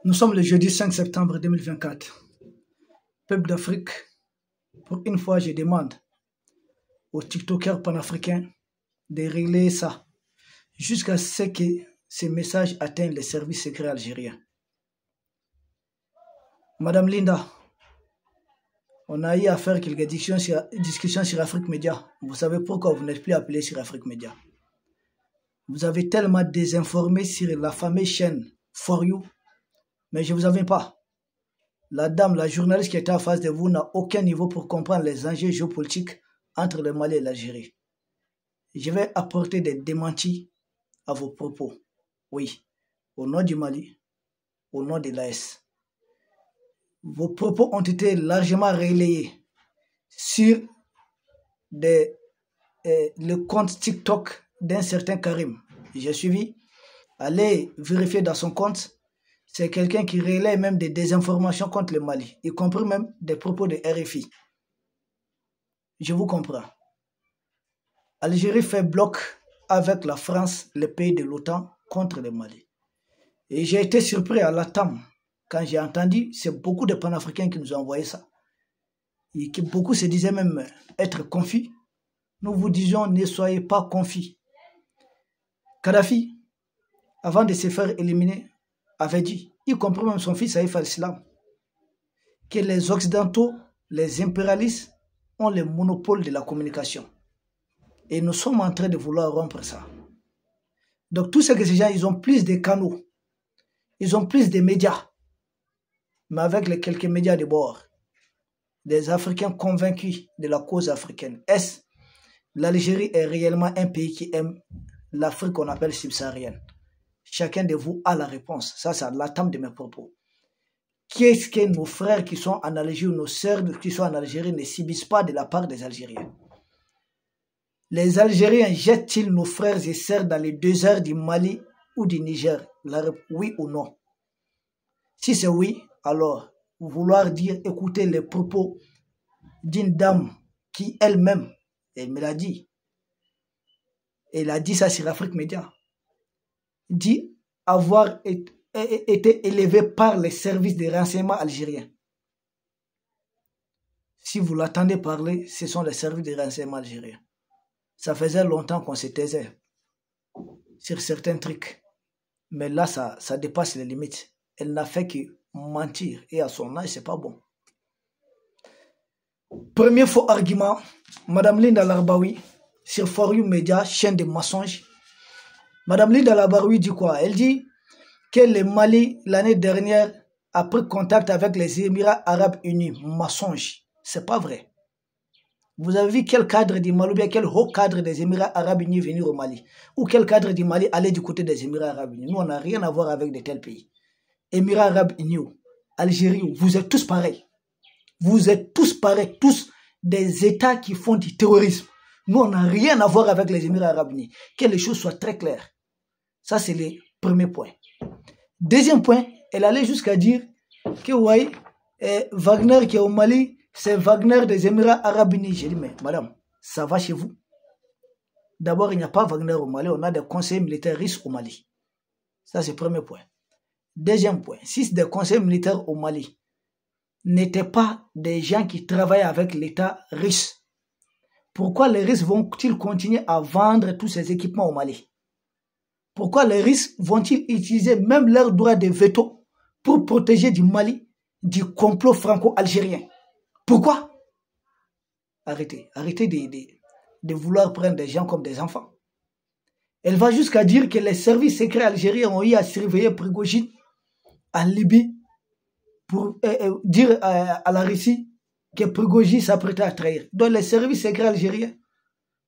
Nous sommes le jeudi 5 septembre 2024. Peuple d'Afrique, pour une fois, je demande aux TikTokers panafricains de régler ça jusqu'à ce que ces messages atteignent les services secrets algériens. Madame Linda, on a eu à faire quelques discussions sur Afrique Média. Vous savez pourquoi vous n'êtes plus appelé sur Afrique Média? Vous avez tellement désinformé sur la fameuse chaîne For You, mais je ne vous avais pas. La dame, la journaliste qui était en face de vous n'a aucun niveau pour comprendre les enjeux géopolitiques entre le Mali et l'Algérie. Je vais apporter des démentis à vos propos. Oui, au nom du Mali, au nom de l'AS. Vos propos ont été largement relayés sur le compte TikTok d'un certain Karim. J'ai suivi. Allez vérifier dans son compte. C'est quelqu'un qui relaie même des désinformations contre le Mali, y compris même des propos de RFI. Je vous comprends. Algérie fait bloc avec la France, le pays de l'OTAN, contre le Mali. Et j'ai été surpris à la TAM quand j'ai entendu, c'est beaucoup de panafricains qui nous ont envoyé ça. Et que beaucoup se disaient même être confus. Nous vous disons, ne soyez pas confus. Kadhafi, avant de se faire éliminer, avait dit, y compris même son fils Saïf al-Islam, que les Occidentaux, les impérialistes, ont le monopole de la communication. Et nous sommes en train de vouloir rompre ça. Donc tout ce que ces gens, ils ont plus de canaux, ils ont plus de médias, mais avec les quelques médias de bord, des Africains convaincus de la cause africaine. Est-ce l'Algérie est réellement un pays qui aime l'Afrique qu'on appelle subsaharienne? Chacun de vous a la réponse. Ça, c'est l'entame de mes propos. Qu'est-ce que nos frères qui sont en Algérie ou nos sœurs qui sont en Algérie ne subissent pas de la part des Algériens? Les Algériens jettent-ils nos frères et sœurs dans les déserts du Mali ou du Niger? Oui ou non? Si c'est oui, alors vouloir dire, écouter les propos d'une dame qui elle-même, elle me l'a dit, elle a dit ça sur Afrique Média, dit avoir été élevé par les services de renseignement algériens. Si vous l'attendez parler, ce sont les services de renseignement algériens. Ça faisait longtemps qu'on se taisait sur certains trucs. Mais là, ça dépasse les limites. Elle n'a fait que mentir. Et à son âge, c'est pas bon. Premier faux argument, Madame Linda Larbaoui, sur For You Media, chaîne de mensonges. Madame Linda Larbaoui dit quoi? Elle dit que le Mali, l'année dernière, a pris contact avec les Émirats Arabes Unis. Mensonge. C'est pas vrai. Vous avez vu quel cadre du Mali ou bien quel haut cadre des Émirats Arabes Unis venir au Mali? Ou quel cadre du Mali aller du côté des Émirats Arabes Unis? Nous, on n'a rien à voir avec de tels pays. Émirats Arabes Unis, Algérie, vous êtes tous pareils. Vous êtes tous pareils, tous des États qui font du terrorisme. Nous, on n'a rien à voir avec les Émirats Arabes Unis. Que les choses soient très claires. Ça, c'est le premier point. Deuxième point, elle allait jusqu'à dire que, ouais, Wagner qui est au Mali, c'est Wagner des Émirats Arabes Unis. J'ai dit, mais madame, ça va chez vous? D'abord, il n'y a pas Wagner au Mali, on a des conseillers militaires russes au Mali. Ça, c'est le premier point. Deuxième point, si des conseillers militaires au Mali n'étaient pas des gens qui travaillent avec l'État russe, pourquoi les Russes vont-ils continuer à vendre tous ces équipements au Mali? Pourquoi les Russes vont-ils utiliser même leur droit de veto pour protéger du Mali du complot franco-algérien? Pourquoi? Arrêtez. Arrêtez de vouloir prendre des gens comme des enfants. Elle va jusqu'à dire que les services secrets algériens ont eu à surveiller Prigojine en Libye pour dire à la Russie que Prigojine s'apprêtait à trahir. Donc les services secrets algériens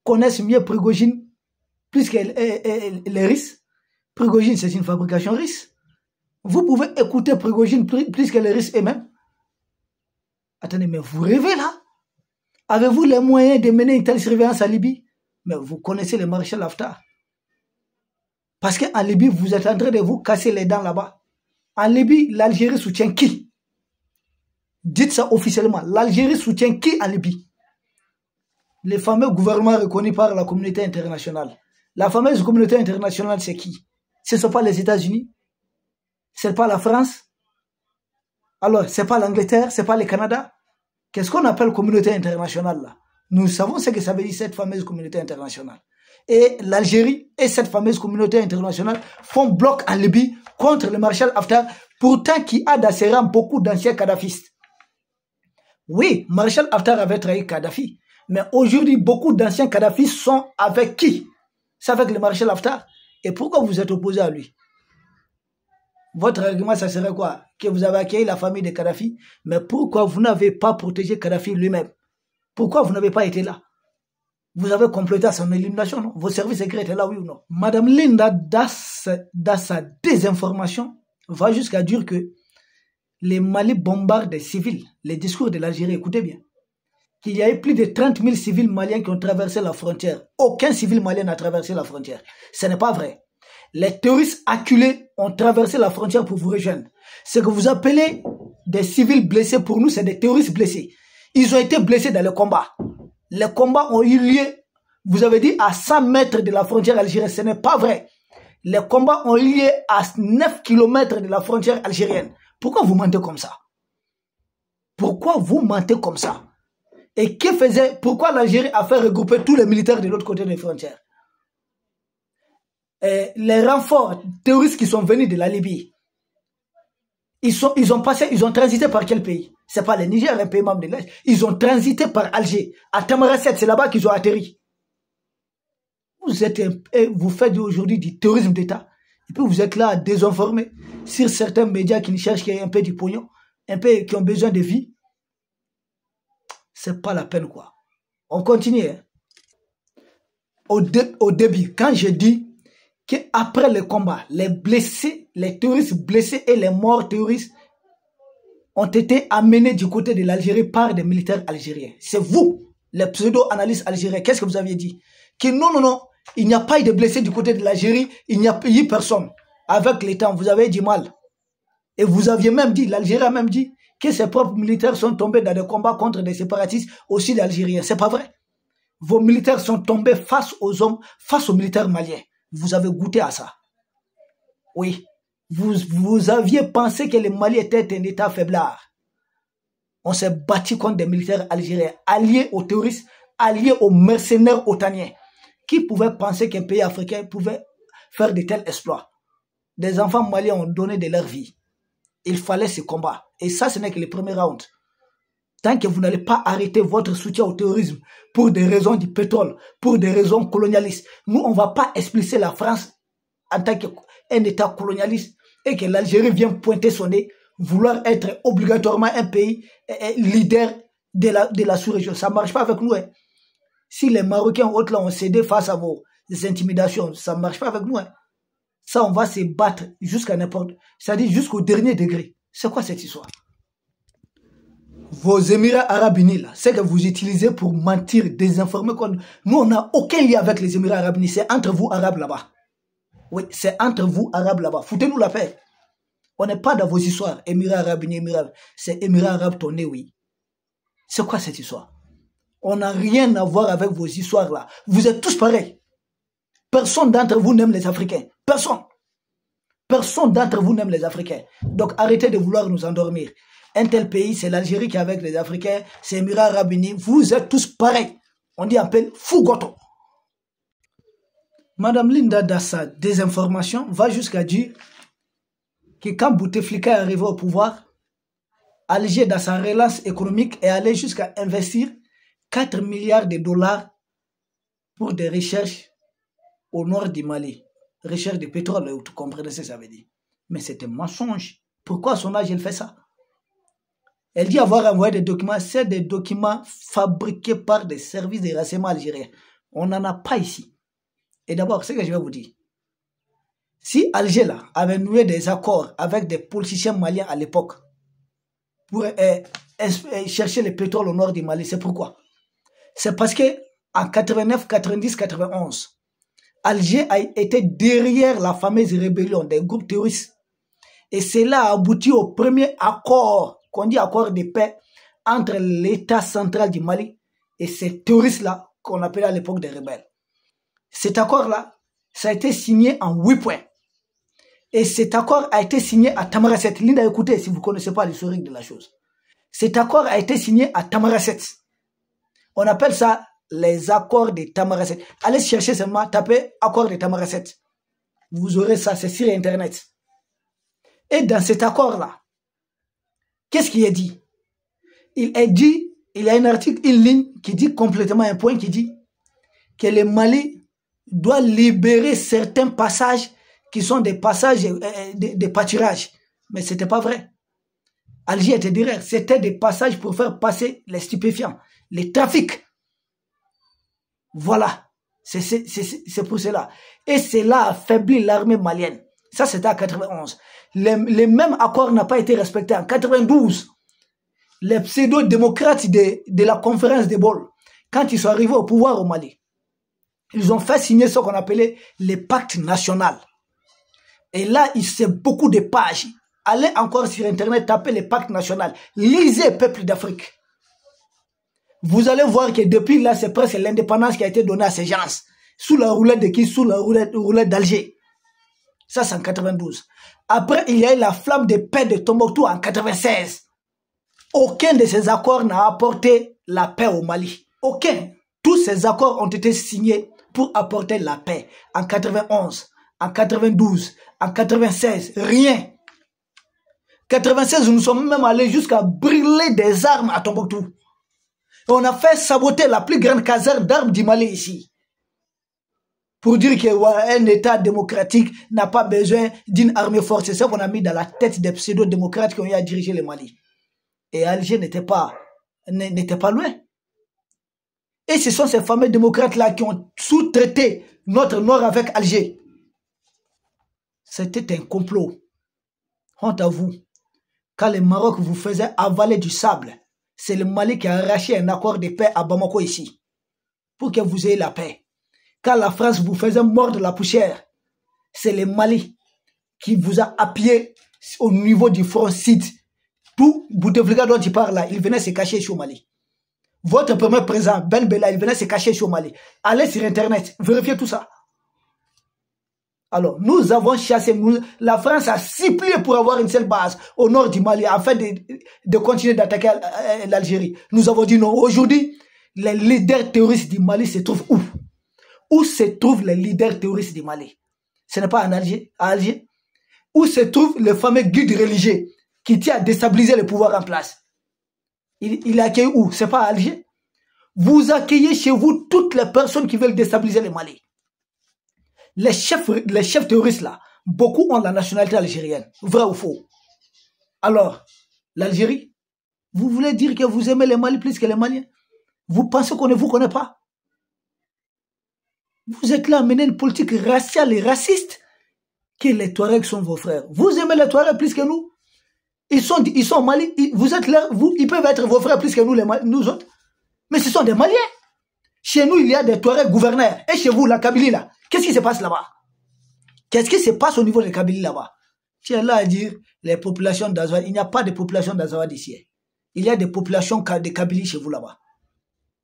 connaissent mieux Prigojine plus que les Russes. Prigojine, c'est une fabrication russe. Vous pouvez écouter Prigojine plus que les Russes eux-mêmes. Attendez, mais vous rêvez là? Avez-vous les moyens de mener une telle surveillance en Libye? Mais vous connaissez le maréchal Haftar. Parce qu'en Libye, vous êtes en train de vous casser les dents là-bas. En Libye, l'Algérie soutient qui? Dites ça officiellement. L'Algérie soutient qui en Libye? Le fameux gouvernement reconnu par la communauté internationale. La fameuse communauté internationale, c'est qui? Ce ne sont pas les États-Unis? Ce n'est pas la France? Alors, c'est pas l'Angleterre, c'est pas le Canada. Qu'est-ce qu'on appelle communauté internationale là? Nous savons ce que ça veut dire cette fameuse communauté internationale. Et l'Algérie et cette fameuse communauté internationale font bloc en Libye contre le maréchal Haftar, pourtant qui a dans ses rangs beaucoup d'anciens kadhafistes. Oui, maréchal Haftar avait trahi Kadhafi, mais aujourd'hui beaucoup d'anciens kadhafistes sont avec qui? C'est avec le maréchal Haftar. Et pourquoi vous êtes opposé à lui? Votre argument, ça serait quoi? Que vous avez accueilli la famille de Kadhafi, mais pourquoi vous n'avez pas protégé Kadhafi lui-même? Pourquoi vous n'avez pas été là? Vous avez complété à son élimination, non? Vos services secrets étaient là, oui ou non? Madame Linda, dans sa désinformation, va jusqu'à dire que les Mali bombardent des civils. Les discours de l'Algérie, écoutez bien. Qu'il y a eu plus de 30 000 civils maliens qui ont traversé la frontière. Aucun civil malien n'a traversé la frontière. Ce n'est pas vrai. Les terroristes acculés ont traversé la frontière pour vous rejoindre. Ce que vous appelez des civils blessés, pour nous, c'est des terroristes blessés. Ils ont été blessés dans le combat. Les combats ont eu lieu, vous avez dit, à 100 mètres de la frontière algérienne. Ce n'est pas vrai. Les combats ont eu lieu à 9 km de la frontière algérienne. Pourquoi vous mentez comme ça? Pourquoi vous mentez comme ça? Et pourquoi l'Algérie a fait regrouper tous les militaires de l'autre côté des frontières? Et les renforts terroristes qui sont venus de la Libye, ils ont transité par quel pays? C'est pas le Niger, un pays membre de l'Est. Ils ont transité par Alger. À Tamaracet, c'est là-bas qu'ils ont atterri. Vous faites aujourd'hui du terrorisme d'État. Et puis vous êtes là à désinformer sur certains médias qui cherchent un peu du pognon, un peu qui ont besoin de vie. C'est pas la peine, quoi. On continue. Hein. Au début, quand je dis qu'après le combat, les blessés, les terroristes blessés et les morts terroristes ont été amenés du côté de l'Algérie par des militaires algériens. C'est vous, les pseudo-analystes algériens. Qu'est-ce que vous aviez dit? Que non, il n'y a pas eu de blessés du côté de l'Algérie, il n'y a eu personne. Avec les temps, vous avez dit mal. Et vous aviez même dit, l'Algérie a même dit, que ses propres militaires sont tombés dans des combats contre des séparatistes aussi d'Algériens. C'est pas vrai. Vos militaires sont tombés face aux militaires maliens. Vous avez goûté à ça. Oui. Vous aviez pensé que le Mali était un État faiblard. On s'est battu contre des militaires algériens, alliés aux terroristes, alliés aux mercenaires otaniens. Qui pouvait penser qu'un pays africain pouvait faire de tels exploits? Des enfants maliens ont donné de leur vie. Il fallait ce combat. Et ça, ce n'est que le premier round. Tant que vous n'allez pas arrêter votre soutien au terrorisme pour des raisons du pétrole, pour des raisons colonialistes, nous, on ne va pas expulser la France en tant qu'un État colonialiste et que l'Algérie vient pointer son nez, vouloir être obligatoirement un pays leader de la sous-région. Ça ne marche pas avec nous. Hein. Si les Marocains autres là ont cédé face à vos intimidations, ça ne marche pas avec nous. Hein. Ça, on va se battre jusqu'à n'importe, c'est-à-dire jusqu'au dernier degré. C'est quoi cette histoire? Vos Émirats Arabes Unis, là, c'est que vous utilisez pour mentir, désinformer. Nous, on n'a aucun lien avec les Émirats Arabes Unis. C'est entre vous, Arabes, là-bas. Oui, c'est entre vous, Arabes, là-bas. Foutez-nous la paix. On n'est pas dans vos histoires. Émirats Arabes Unis, Émirats. C'est Émirats Arabes tournés, oui. C'est quoi cette histoire? On n'a rien à voir avec vos histoires, là. Vous êtes tous pareils. Personne d'entre vous n'aime les Africains. Personne. Personne d'entre vous n'aime les Africains. Donc arrêtez de vouloir nous endormir. Un tel pays, c'est l'Algérie qui est avec les Africains, c'est les Émirats Arabes Unis. Vous êtes tous pareils. On dit un peu Fougoto. Madame Linda, dans sa désinformation, va jusqu'à dire que quand Bouteflika est arrivé au pouvoir, Alger, dans sa relance économique, est allé jusqu'à investir 4 milliards de dollars pour des recherches au nord du Mali. Recherche de pétrole, vous comprenez ce que ça veut dire. Mais c'est un mensonge. Pourquoi son âge, elle fait ça? Elle dit avoir envoyé des documents. C'est des documents fabriqués par des services de renseignement algériens. On n'en a pas ici. Et d'abord, ce que je vais vous dire. Si Alger là, avait noué des accords avec des politiciens maliens à l'époque pour chercher le pétrole au nord du Mali, c'est pourquoi? C'est parce que en 89, 90, 91, Alger a été derrière la fameuse rébellion des groupes terroristes. Et cela a abouti au premier accord, qu'on dit accord de paix, entre l'État central du Mali et ces terroristes-là, qu'on appelait à l'époque des rebelles. Cet accord-là, ça a été signé en 8 points. Et cet accord a été signé à Tamaracet. Linda, écoutez, si vous ne connaissez pas l'historique de la chose. Cet accord a été signé à Tamaracet. On appelle ça les accords de Tamaracet. Allez chercher seulement, tapez accord de Tamaracet. Vous aurez ça, c'est sur Internet. Et dans cet accord-là, qu'est-ce qui est dit? Il est dit, il y a un article, une ligne qui dit complètement un point qui dit que le Mali doit libérer certains passages qui sont des passages de pâturage. Mais ce n'était pas vrai. Alger était derrière. C'était des passages pour faire passer les stupéfiants, les trafics. Voilà. C'est pour cela. Et cela a affaibli l'armée malienne. Ça, c'était en 91. Le même accord n'a pas été respecté en 92. Les pseudo-démocrates de la conférence de Bâle, quand ils sont arrivés au pouvoir au Mali, ils ont fait signer ce qu'on appelait les pactes nationaux. Et là, c'est beaucoup de pages. Allez encore sur Internet, tapez les pactes nationaux. Lisez peuple d'Afrique. Vous allez voir que depuis là, c'est presque l'indépendance qui a été donnée à ces gens. Sous la roulette de qui? Sous la roulette d'Alger. Ça, c'est en 92. Après, il y a eu la flamme de paix de Tombouctou en 96. Aucun de ces accords n'a apporté la paix au Mali. Aucun. Tous ces accords ont été signés pour apporter la paix. En 91, en 92, en 96, rien. 96, nous sommes même allés jusqu'à brûler des armes à Tombouctou. Et on a fait saboter la plus grande caserne d'armes du Mali ici. Pour dire qu'un État démocratique n'a pas besoin d'une armée forte. C'est ça qu'on a mis dans la tête des pseudo-démocrates qui ont eu à diriger le Mali. Et Alger n'était pas loin. Et ce sont ces fameux démocrates-là qui ont sous-traité notre nord avec Alger. C'était un complot. Honte à vous. Quand le Maroc vous faisait avaler du sable, c'est le Mali qui a arraché un accord de paix à Bamako ici. Pour que vous ayez la paix. Quand la France vous faisait mordre la poussière, c'est le Mali qui vous a appuyé au niveau du front sud. Tout Bouteflika dont il parle là, il venait se cacher chez au Mali. Votre premier président, Ben Bella, il venait se cacher chez au Mali. Allez sur Internet, vérifiez tout ça. Alors, nous avons chassé, la France a supplié pour avoir une seule base au nord du Mali afin de continuer d'attaquer l'Algérie. Nous avons dit non. Aujourd'hui, les leaders terroristes du Mali se trouvent où? Où se trouvent les leaders terroristes du Mali? Ce n'est pas en Alger, à Alger. Où se trouve le fameux guide religieux qui tient à déstabiliser le pouvoir en place? Il accueille où? C'est pas à Alger. Vous accueillez chez vous toutes les personnes qui veulent déstabiliser le Mali. Les chefs terroristes là, beaucoup ont la nationalité algérienne. Vrai ou faux? Alors, l'Algérie, vous voulez dire que vous aimez les Mali plus que les Maliens? Vous pensez qu'on ne vous connaît pas? Vous êtes là à mener une politique raciale et raciste, que les Touaregs sont vos frères. Vous aimez les Touaregs plus que nous? Ils sont au Mali, vous êtes là, ils peuvent être vos frères plus que nous autres. Mais ce sont des Maliens. Chez nous, il y a des Touaregs gouverneurs. Et chez vous, la Kabylie là, qu'est-ce qui se passe là-bas? Qu'est-ce qui se passe au niveau de Kabylie là-bas? Tu es là à dire les populations d'Azawad. Il n'y a pas de population d'Azawad ici. Il y a des populations de Kabylie chez vous là-bas.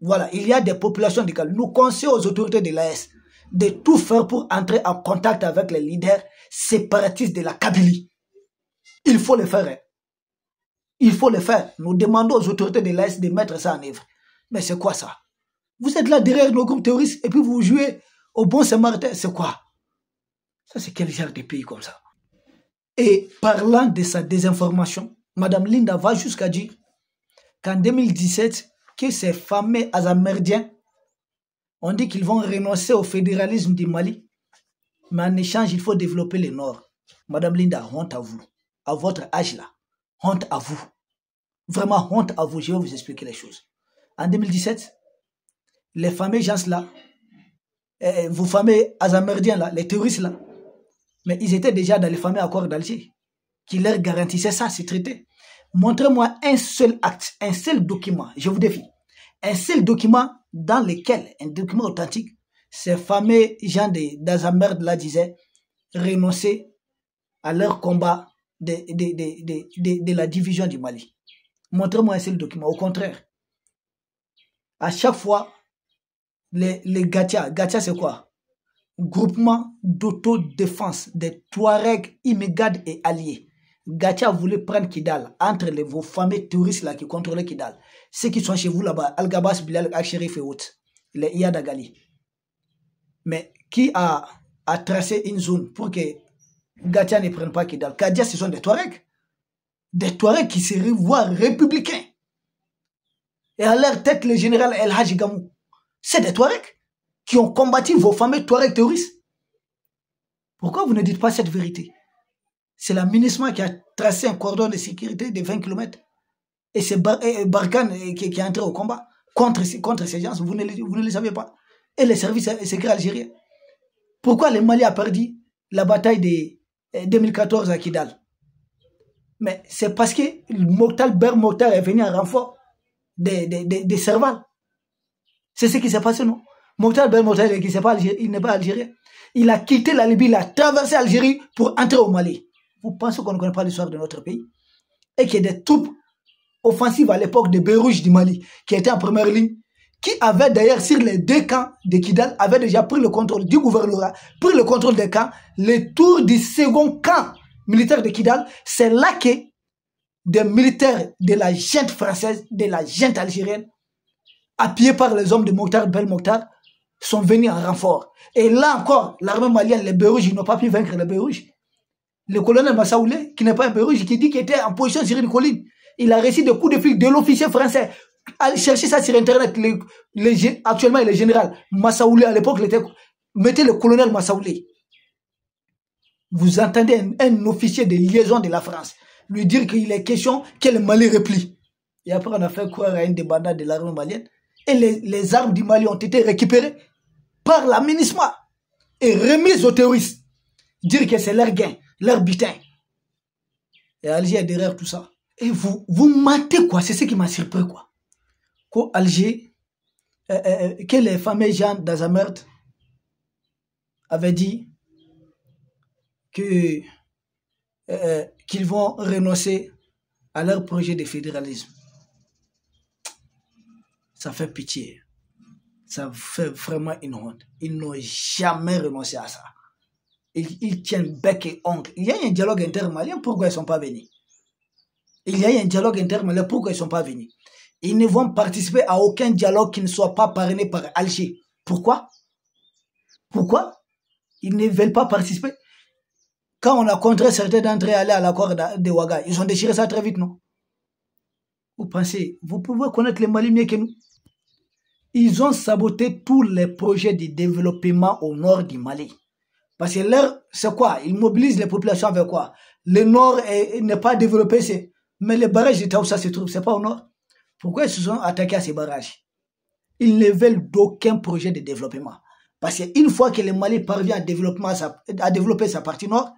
Voilà, il y a des populations de Kabylie. Nous conseillons aux autorités de l'AS de tout faire pour entrer en contact avec les leaders séparatistes de la Kabylie. Il faut le faire. Hein. Il faut le faire. Nous demandons aux autorités de l'AS de mettre ça en œuvre. Mais c'est quoi ça? Vous êtes là derrière nos groupes terroristes et puis vous jouez au bon samaritain. C'est quoi? Ça, c'est quel genre de pays comme ça? Et parlant de sa désinformation, Mme Linda va jusqu'à dire qu'en 2017, que ces fameux Azamerdiens ont dit qu'ils vont renoncer au fédéralisme du Mali, mais en échange, il faut développer le Nord. Mme Linda, honte à vous. À votre âge là, honte à vous. Vraiment honte à vous. Je vais vous expliquer les choses. En 2017, les fameux gens là, vos fameux Azamerdiens là, les terroristes là, mais ils étaient déjà dans les fameux accords d'Alger qui leur garantissaient ça, ce traité. Montrez-moi un seul acte, un seul document, je vous défie, un seul document dans lequel, un document authentique, ces fameux gens d'Azamerd là disaient renoncer à leur combat de la division du Mali. Montrez-moi un seul document. Au contraire, à chaque fois, les Gatia c'est quoi? groupement d'autodéfense des Touaregs, Imégades et alliés. Gatia voulait prendre Kidal entre vos fameux touristes là qui contrôlaient Kidal. Ceux qui sont chez vous là-bas, Al-Gabas, Bilal, Al-Sherif et autres, les Iyadagali. Mais qui a tracé une zone pour que Gatia ne prenne pas Kidal? Kadia, ce sont des Touaregs. Des Touaregs qui se voient républicains. Et à leur tête, le général El Hadji Gamou. C'est des Touaregs qui ont combattu vos fameux Touaregs terroristes. Pourquoi vous ne dites pas cette vérité? C'est la MINUSMA qui a tracé un cordon de sécurité de 20 km. Et c'est Barkhane qui est entré au combat contre ces gens. Vous ne le savez pas. Et les services secrets algériens. Pourquoi le Mali a perdu la bataille de 2014 à Kidal? Mais c'est parce que Ber Mokhtar est venu en renfort des Serval. C'est ce qui s'est passé, non? Mokhtar Ber Mokhtar, il n'est pas algérien. Il a quitté la Libye, il a traversé l'Algérie pour entrer au Mali. Vous pensez qu'on ne connaît pas l'histoire de notre pays? Et qu'il y a des troupes offensives à l'époque de Bérouge du Mali, qui étaient en première ligne, qui avaient d'ailleurs sur les deux camps de Kidal, avaient déjà pris le contrôle du gouvernorat, pris le contrôle des camps, le tour du second camp militaire de Kidal. C'est là que des militaires de la junte française, de la junte algérienne, appuyés par les hommes de Mokhtar Bel Mokhtar, sont venus en renfort. Et là encore, l'armée malienne, les Bérouges, ils n'ont pas pu vaincre les Bérouges. Le colonel Massaoulé, qui n'est pas un Bérouge, qui dit qu'il était en position sur une colline, il a reçu des coups de fil de l'officier français. Allez chercher ça sur Internet. Actuellement, il est général. Massaoulé, à l'époque, mettez le colonel Massaoulé. Vous entendez un officier de liaison de la France lui dire qu'il est question que le Mali replie. Et après, on a fait croire à une débandade de l'armée malienne. Et les armes du Mali ont été récupérées par la MINUSMA et remises aux terroristes. Dire que c'est leur gain, leur butin. Et Alger est derrière tout ça. Et vous mentez, quoi. C'est ce qui m'a surpris, quoi. Qu'Alger, que les fameux gens d'Azamert avaient dit qu'ils vont renoncer à leur projet de fédéralisme. Ça fait pitié. Ça fait vraiment une honte. Ils n'ont jamais renoncé à ça. Ils tiennent bec et ongle. Il y a un dialogue intermalien, pourquoi ils ne sont pas venus? Il y a un dialogue intermalien, pourquoi ils ne sont pas venus? Ils ne vont participer à aucun dialogue qui ne soit pas parrainé par Alger. Pourquoi? Pourquoi? Ils ne veulent pas participer. Quand on a contraint certains d'entre eux à aller à l'accord de Ouaga, ils ont déchiré ça très vite, non? Vous pensez, vous pouvez connaître les Mali mieux que nous? Ils ont saboté tous les projets de développement au nord du Mali. Parce que leur, c'est quoi? Ils mobilisent les populations avec quoi? Le nord n'est pas développé, mais les barrages de Taoussa se trouvent, c'est pas au nord. Pourquoi ils se sont attaqués à ces barrages? Ils ne veulent d'aucun projet de développement. Parce qu'une fois que le Mali parvient à développer sa partie nord,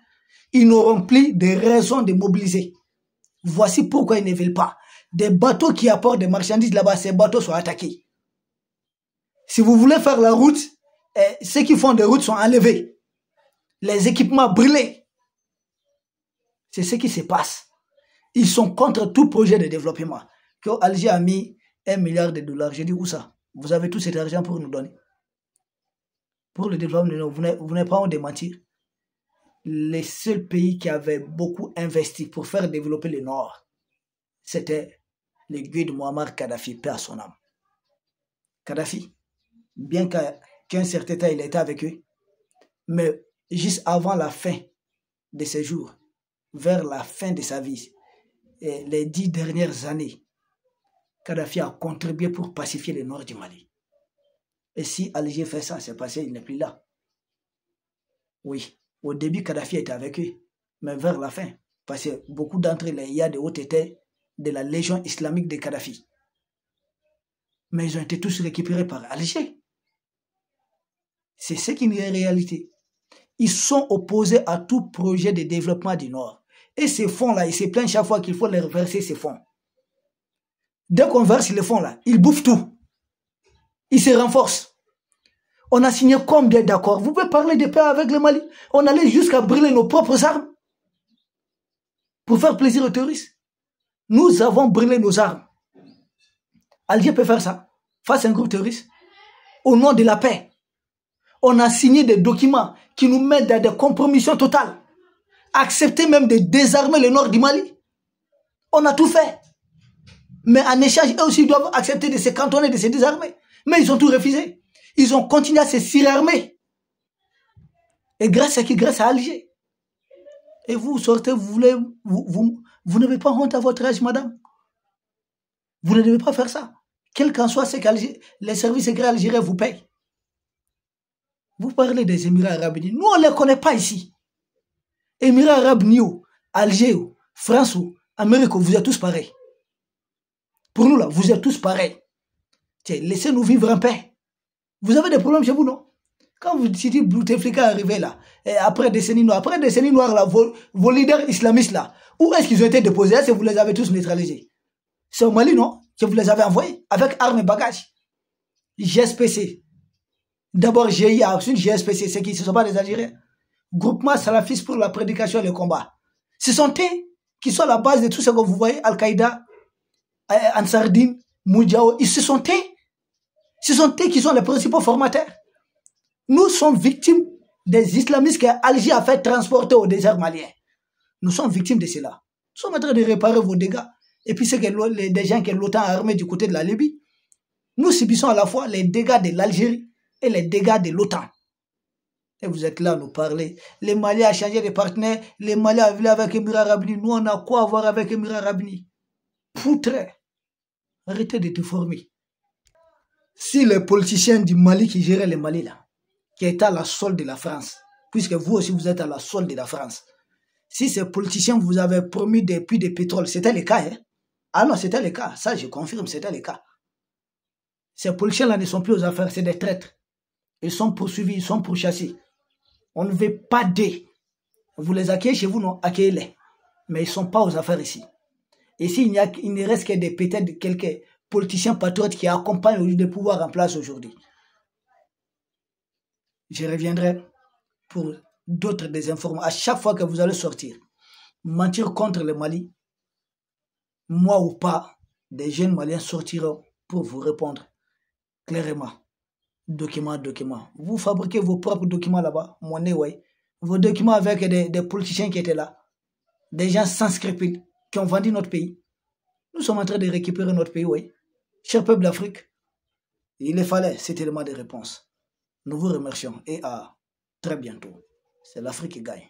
ils n'auront plus de raison de mobiliser. Voici pourquoi ils ne veulent pas. Des bateaux qui apportent des marchandises là-bas, ces bateaux sont attaqués. Si vous voulez faire la route, ceux qui font des routes sont enlevés. Les équipements brûlés. C'est ce qui se passe. Ils sont contre tout projet de développement. Que Alger a mis $1 milliard. J'ai dit, où ça? Vous avez tout cet argent pour nous donner. Pour le développement, vous n'avez pas honte de mentir. Les seuls pays qui avaient beaucoup investi pour faire développer le Nord, c'était le guide Muammar Kadhafi, paix à son âme. Kadhafi, bien qu'un certain temps il était avec eux, mais juste avant la fin de ses jours, vers la fin de sa vie, et les 10 dernières années, Kadhafi a contribué pour pacifier le nord du Mali. Et si Alger fait ça, c'est parce qu'il n'est plus là. Oui, au début, Kadhafi était avec eux, mais vers la fin, parce que beaucoup d'entre eux, les IA de haute étaient de la Légion islamique de Kadhafi. Mais ils ont été tous récupérés par Alger. C'est ce qui est une réalité. Ils sont opposés à tout projet de développement du Nord. Et ces fonds-là, ils se plaignent chaque fois qu'il faut leur verser ces fonds. Dès qu'on verse les fonds-là, ils bouffent tout. Ils se renforcent. On a signé combien d'accords? Vous pouvez parler de paix avec le Mali. On allait jusqu'à brûler nos propres armes pour faire plaisir aux terroristes. Nous avons brûlé nos armes. Alger peut faire ça face à un groupe terroriste au nom de la paix. On a signé des documents qui nous mettent dans des compromissions totales. Accepter même de désarmer le nord du Mali. On a tout fait. Mais en échange, eux aussi doivent accepter de se cantonner, de se désarmer. Mais ils ont tout refusé. Ils ont continué à se surarmer. Et grâce à qui? Grâce à Alger. Et vous sortez, vous n'avez pas honte à votre âge, madame. Vous ne devez pas faire ça. Quel qu'en soit ce que les services secrets algériens vous payent. Vous parlez des Émirats arabes unis. Nous, on ne les connaît pas ici. Émirats arabes unis, Alger, France, Amérique, vous êtes tous pareils. Pour nous, là, vous êtes tous pareils. Laissez-nous vivre en paix. Vous avez des problèmes chez vous, non? Quand vous dites Bouteflika est arrivé là, et après décennies noires, là, vos leaders islamistes là, où est-ce qu'ils ont été déposés? Est-ce que vous les avez tous neutralisés? C'est au Mali, non? Que vous les avez envoyés avec armes et bagages. GSPC. D'abord GIA, ensuite GSPC, c'est qui? Ce ne sont pas les Algériens. Groupement salafiste pour la prédication et le combat. Ce sont eux qui sont à la base de tout ce que vous voyez, Al-Qaïda, Ansardine, Moudjao. Ce sont eux. Ce sont eux qui sont les principaux formateurs. Nous sommes victimes des islamistes qu'Alger a fait transporter au désert malien. Nous sommes victimes de cela. Nous sommes en train de réparer vos dégâts. Et puis c'est que des gens que l'OTAN a armés du côté de la Libye. Nous subissons à la fois les dégâts de l'Algérie et les dégâts de l'OTAN. Et vous êtes là à nous parler. Les Maliens ont changé de partenaire. Les Maliens ont vu avec Émirats arabes unis. Nous, on a quoi à voir avec Émirats arabes unis? Poutre. Arrêtez de te former. Si les politiciens du Mali qui géraient le Mali là, qui étaient à la solde de la France, puisque vous aussi vous êtes à la solde de la France, si ces politiciens vous avaient promis des puits de pétrole, c'était le cas, hein? Ah non, c'était le cas. Ça, je confirme, c'était le cas. Ces politiciens-là ne sont plus aux affaires, c'est des traîtres. Ils sont poursuivis, ils sont pourchassés. On ne veut pas d'eux. Vous les accueillez chez vous, non? Accueillez-les. Mais ils ne sont pas aux affaires ici. Ici, il ne reste que peut-être quelques politiciens patriotes qui accompagnent le pouvoir en place aujourd'hui. Je reviendrai pour d'autres désinformations. À chaque fois que vous allez sortir, mentir contre le Mali, moi ou pas, des jeunes Maliens sortiront pour vous répondre clairement. Document. Vous fabriquez vos propres documents là-bas, monnaie, ouais. Vos documents avec des politiciens qui étaient là. Des gens sans scrupules qui ont vendu notre pays. Nous sommes en train de récupérer notre pays, oui. Cher peuple d'Afrique, il fallait cet élément de réponse. Nous vous remercions et à très bientôt. C'est l'Afrique qui gagne.